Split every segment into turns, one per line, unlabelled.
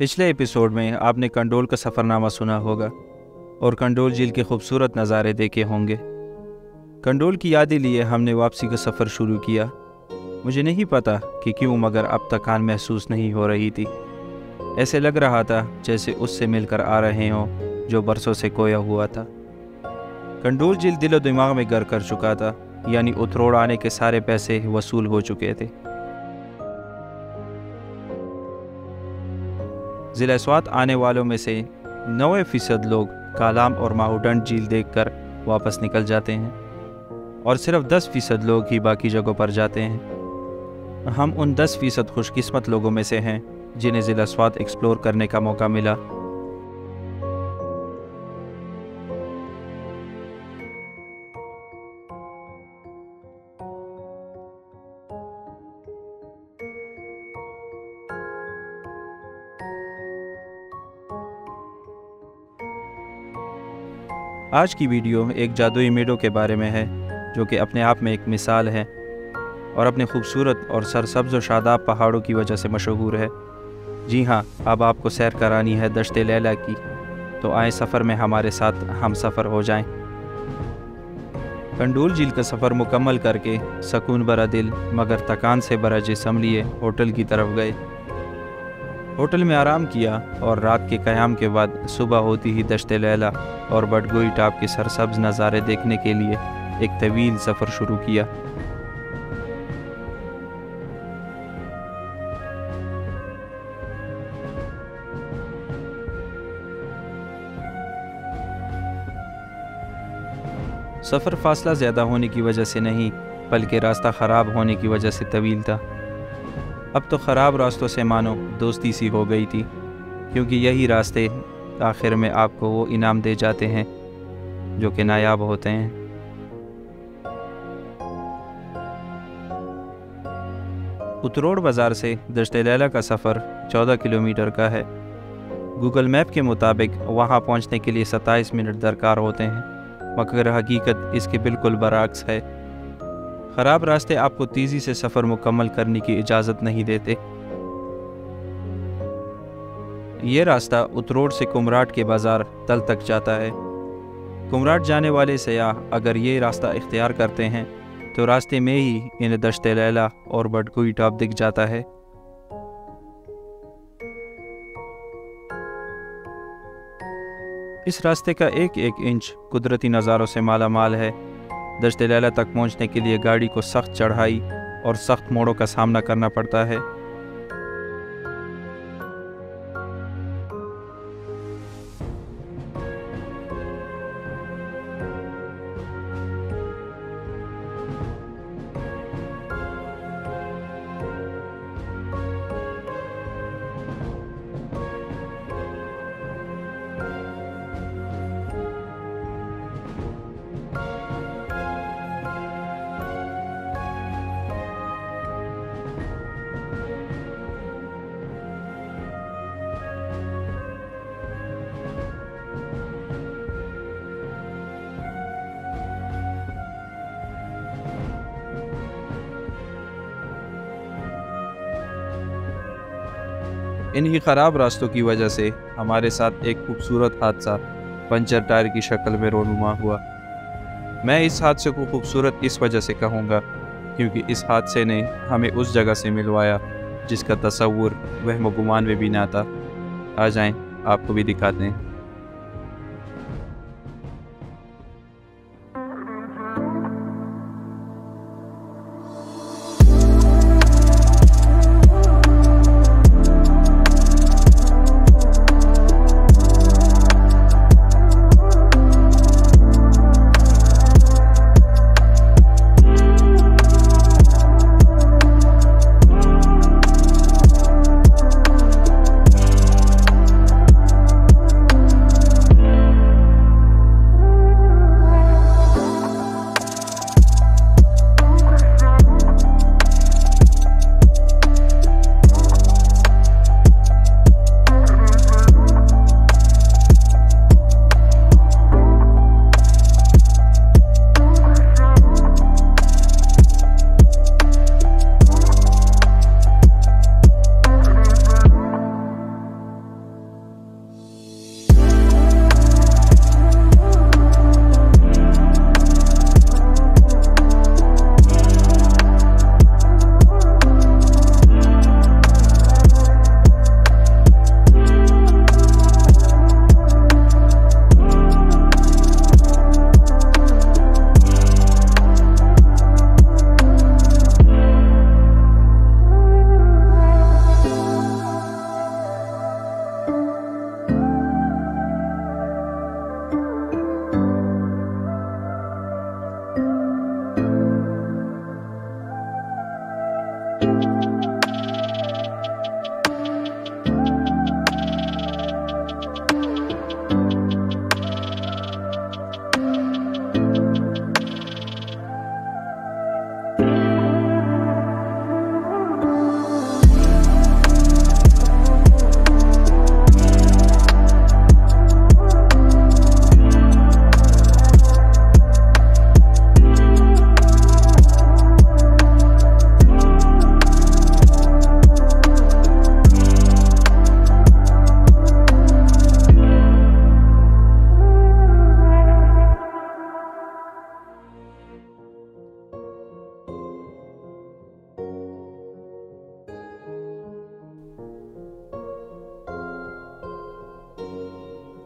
پچھلے ایپیسوڈ میں آپ نے کنڈول کا سفرنامہ سنا ہوگا اور کنڈول جھیل کے خوبصورت نظارے دیکھے ہوں گے۔ کنڈول کی یادیں لیے ہم نے واپسی کا سفر شروع کیا۔ مجھے نہیں پتا کہ کیوں، مگر اب تکان محسوس نہیں ہو رہی تھی۔ ایسے لگ رہا تھا جیسے اس سے مل کر آ رہے ہوں جو برسوں سے کھویا ہوا تھا۔ کنڈول جھیل دل و دماغ میں گھر کر چکا تھا، یعنی اتروڑ آنے کے سارے پیسے وصول ہو چکے تھے۔ ضلع سوات آنے والوں میں سے 90% لوگ کالام اور ماہوڈنڈ جھیل دیکھ کر واپس نکل جاتے ہیں اور صرف 10% لوگ ہی باقی جگہوں پر جاتے ہیں۔ ہم ان 10% خوش قسمت لوگوں میں سے ہیں جنہیں ضلع سوات ایکسپلور کرنے کا موقع ملا۔ آج کی ویڈیو ایک جادوئی میڈو کے بارے میں ہے جو کہ اپنے آپ میں ایک مثال ہے اور اپنے خوبصورت اور سرسبز و شاداب پہاڑوں کی وجہ سے مشہور ہے۔ جی ہاں، اب آپ کو سیر کرانی ہے دشت لیلا کی، تو آئیں سفر میں ہمارے ساتھ ہم سفر ہو جائیں۔ کنڈول جھیل کا سفر مکمل کر کے سکون بھرا دل مگر تکان سے بھرا جسم لیے ہوٹل کی طرف گئے۔ ہوٹل میں آرام کیا اور رات کے قیام کے بعد صبح ہوتی ہی دشت لیلا اور بٹگوئی ٹاپ کے سرسبز نظارے دیکھنے کے لیے ایک طویل سفر شروع کیا۔ سفر فاصلہ زیادہ ہونے کی وجہ سے نہیں، بلکہ راستہ خراب ہونے کی وجہ سے طویل تھا۔ اب تو خراب راستوں سے مانو دوستی سی ہو گئی تھی، کیونکہ یہی راستے آخر میں آپ کو وہ انعام دے جاتے ہیں جو کہ نایاب ہوتے ہیں۔ اتروڑ بازار سے دشت لیلا کا سفر 14 کلومیٹر کا ہے۔ گوگل میپ کے مطابق وہاں پہنچنے کے لیے 27 منٹ درکار ہوتے ہیں، مگر حقیقت اس کے بالکل برعکس ہے۔ خراب راستے آپ کو تیزی سے سفر مکمل کرنے کی اجازت نہیں دیتے۔ یہ راستہ اتروڑ سے کمراٹ کے بازار تل تک جاتا ہے۔ کمراٹ جانے والے سیاح اگر یہ راستہ اختیار کرتے ہیں تو راستے میں ہی انہیں دشت لیلا اور بٹگوئی ٹاپ دکھ جاتا ہے۔ اس راستے کا ایک ایک انچ قدرتی نظاروں سے مالا مال ہے۔ دشت لیلا تک پہنچنے کے لیے گاڑی کو سخت چڑھائی اور سخت موڑوں کا سامنا کرنا پڑتا ہے۔ انہی خراب راستوں کی وجہ سے ہمارے ساتھ ایک خوبصورت حادثہ پنچر ٹائر کی شکل میں رونما ہوا۔ میں اس حادثے کو خوبصورت اس وجہ سے کہوں گا کیونکہ اس حادثے نے ہمیں اس جگہ سے ملوایا جس کا تصور وہم و گمان میں بھی نہ تھا۔ آ جائیں آپ کو بھی دکھاتے ہیں۔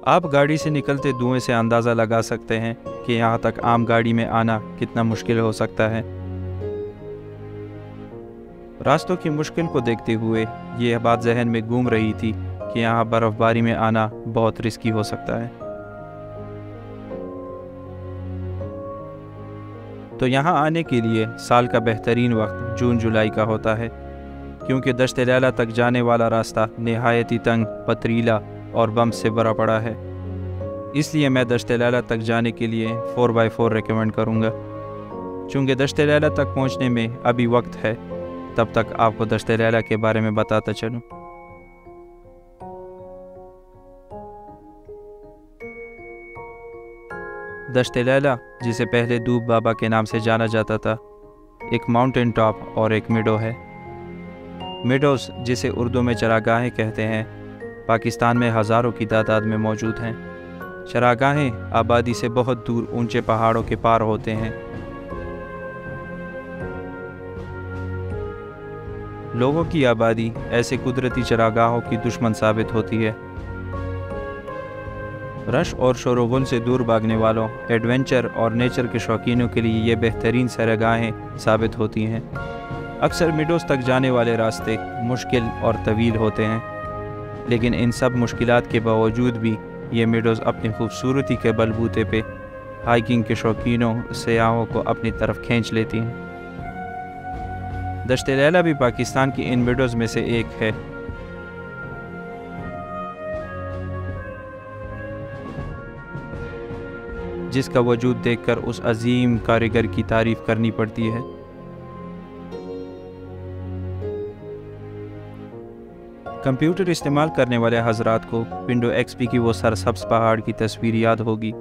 آپ گاڑی سے نکلتے دھوئیں سے اندازہ لگا سکتے ہیں کہ یہاں تک عام گاڑی میں آنا کتنا مشکل ہو سکتا ہے۔ راستوں کی مشکل کو دیکھتے ہوئے یہ بات ذہن میں گھوم رہی تھی کہ یہاں برف باری میں آنا بہت رسکی ہو سکتا ہے۔ تو یہاں آنے کے لیے سال کا بہترین وقت جون جولائی کا ہوتا ہے، کیونکہ دشت لیلہ تک جانے والا راستہ نہایت تنگ، پتریلا اور بمپ سے بھرا پڑا ہے۔ اس لیے میں دشت لیلہ تک جانے کے لیے 4x4 ریکمینڈ کروں گا۔ چونکہ دشت لیلہ تک پہنچنے میں ابھی وقت ہے، تب تک آپ کو دشت لیلہ کے بارے میں بتاتا چلوں۔ دشت لیلہ، جسے پہلے دوب بابا کے نام سے جانا جاتا تھا، ایک ماؤنٹین ٹاپ اور ایک میڈو ہے۔ میڈوز، جسے اردو میں چراگاہیں کہتے ہیں، پاکستان میں ہزاروں کی تعداد میں موجود ہیں۔ چراگاہیں آبادی سے بہت دور اونچے پہاڑوں کے پار ہوتے ہیں۔ لوگوں کی آبادی ایسے قدرتی چراگاہوں کی دشمن ثابت ہوتی ہے۔ رش اور شور و غل سے دور بھاگنے والوں، ایڈونچر اور نیچر کے شوقینوں کے لیے یہ بہترین سیرگاہیں ثابت ہوتی ہیں۔ اکثر میڈوز تک جانے والے راستے مشکل اور طویل ہوتے ہیں، لیکن ان سب مشکلات کے باوجود بھی یہ میڈوز اپنی خوبصورتی کے بلبوتے پہ ہائیکنگ کے شوقینوں، سیاحوں کو اپنی طرف کھینچ لیتی ہیں۔ دشت لیلہ بھی پاکستان کی ان میڈوز میں سے ایک ہے۔ جس کا وجود دیکھ کر اس عظیم کاریگر کی تعریف کرنی پڑتی ہے۔ کمپیوٹر استعمال کرنے والے حضرات کو ونڈو ایکس پی کی وہ سرسبز پہاڑ کی تصویر یاد ہوگی۔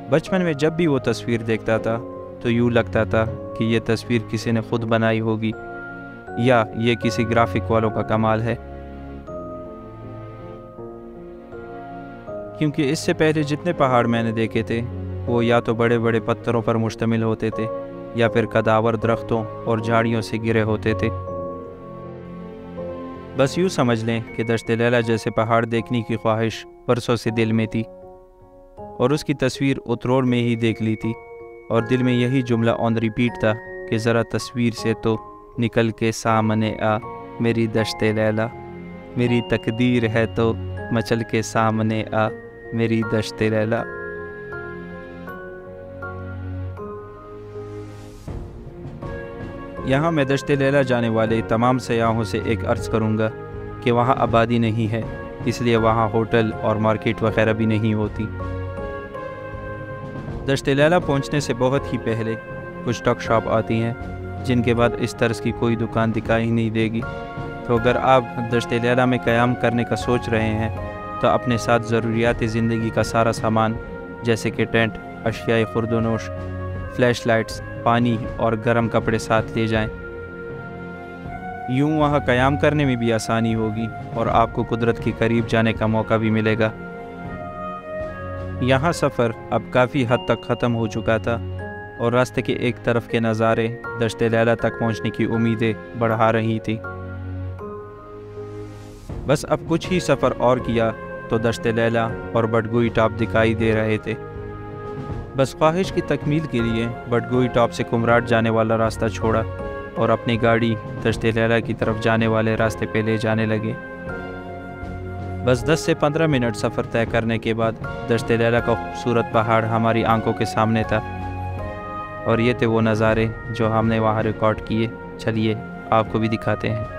بچپن میں جب بھی وہ تصویر دیکھتا تھا تو یوں لگتا تھا کہ یہ تصویر کسی نے خود بنائی ہوگی یا یہ کسی گرافک والوں کا کمال ہے، کیونکہ اس سے پہلے جتنے پہاڑ میں نے دیکھے تھے وہ یا تو بڑے بڑے پتھروں پر مشتمل ہوتے تھے یا پھر قداور درختوں اور جھاڑیوں سے گھرے ہوتے تھے۔ بس یوں سمجھ لیں کہ دشت لیلہ جیسے پہاڑ دیکھنے کی خواہش برسوں سے دل میں تھی، اور اس کی تصویر اترول میں ہی دیکھ لی تھی، اور دل میں یہی جملہ آن ریپیٹ تھا کہ ذرا تصویر سے تو نکل کے سامنے آ میری دشت لیلہ، میری تقدیر ہے تو مچل کے سامنے آ میری دشت لیلہ۔ یہاں میں دشت لیلہ جانے والے تمام سیاحوں سے ایک عرض کروں گا کہ وہاں آبادی نہیں ہے، اس لیے وہاں ہوٹل اور مارکیٹ وغیرہ بھی نہیں ہوتی۔ دشت لیلہ پہنچنے سے بہت ہی پہلے کچھ ٹک شاپ آتی ہیں، جن کے بعد اس طرز کی کوئی دکان دکھائی نہیں دے گی۔ تو اگر آپ دشت لیلہ میں قیام کرنے کا سوچ رہے ہیں تو اپنے ساتھ ضروریات زندگی کا سارا سامان، جیسے کہ ٹینٹ، اشیاء خورد و نوش، فلیش لائٹس، پانی اور گرم کپڑے ساتھ لے جائیں۔ یوں وہاں قیام کرنے میں بھی آسانی ہوگی اور آپ کو قدرت کے قریب جانے کا موقع بھی ملے گا۔ یہاں سفر اب کافی حد تک ختم ہو چکا تھا اور راستے کے ایک طرف کے نظارے دشت لیلہ تک پہنچنے کی امیدیں بڑھا رہی تھی۔ بس اب کچھ ہی سفر اور کیا تو دشت لیلہ اور بٹگوئی ٹاپ دکھائی دے رہے تھے۔ بس خواہش کی تکمیل کے لیے بٹگوئی ٹاپ سے کمراٹ جانے والا راستہ چھوڑا اور اپنی گاڑی دشت لیلہ کی طرف جانے والے راستے پہ لے جانے لگے۔ بس 10 سے 15 منٹ سفر طے کرنے کے بعد دشت لیلہ کا خوبصورت پہاڑ ہماری آنکھوں کے سامنے تھا، اور یہ تھے وہ نظارے جو ہم نے وہاں ریکارڈ کیے۔ چلیے آپ کو بھی دکھاتے ہیں۔